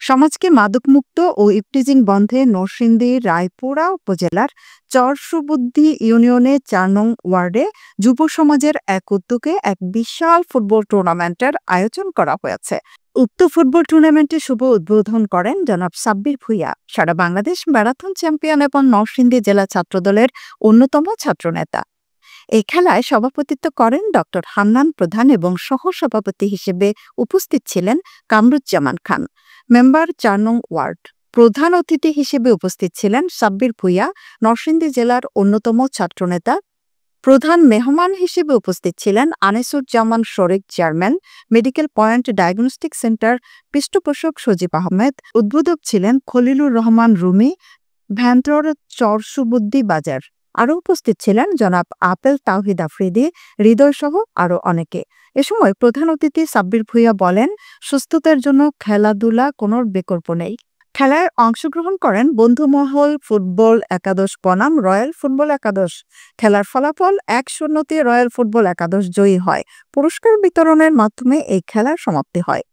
সমাজকে মাদকমুক্ত ও ইভটিজিং বন্ধে নরসিংদী রায়পুরা উপজেলার চরসুবুদ্ধি ইউনিয়নের ৪ নং ওয়ার্ডে যুব সমাজের এক উদ্যোগে এক বিশাল ফুটবল টুর্নামেন্টের আয়োজন করা হয়েছে। উক্ত ফুটবল টুর্নামেন্টের শুভ উদ্বোধন করেন জনাব সাব্বির ভূঁইয়া, সারা বাংলাদেশ ম্যারাথন চ্যাম্পিয়ন এবং নরসিংদী জেলা ছাত্রদলের অন্যতম ছাত্রনেতা। এই খেলায় সভাপতিত্ব করেন ডক্টর হান্নান প্রধান এবং সহ-সভাপতি হিসেবে উপস্থিত ছিলেন কামরুজ্জামান খান, মেম্বার ৪ নং ওয়ার্ড। প্রধান অতিথি হিসেবে উপস্থিত ছিলেন সাব্বির ভূঁইয়া, নরসিংদী জেলার অন্যতম ছাত্রনেতা। প্রধান মেহমান হিসেবে উপস্থিত ছিলেন Anisuzzaman Sharif, chairman, medical point diagnostic centre পৃষ্ঠপোষক সজীব আহমেদ। উদ্বোধক ছিলেন খলিলুর রহমান রুমি, ভ্যান্তর চরসুবুদ্দি বাজার। আরও উপস্থিত ছিলেন জনাব আপেল তাওহিদ আফ্রিদি, হৃদয় সহ আরও অনেকে। এ সময় প্রধান অতিথি সাব্বির ভূঁইয়া বলেন, সুস্থতার জন্য খেলাধুলা কোনো বিকল্প নেই। খেলায় অংশগ্রহণ করেন বন্ধুমহল ফুটবল একাদশ বনাম রয়্যাল ফুটবল একাদশ। খেলার ফলাফল ১-০ রয়্যাল ফুটবল একাদশ জয়ী হয়। পুরস্কার বিতরণের মাধ্যমে এই খেলার সমাপ্তি হয়।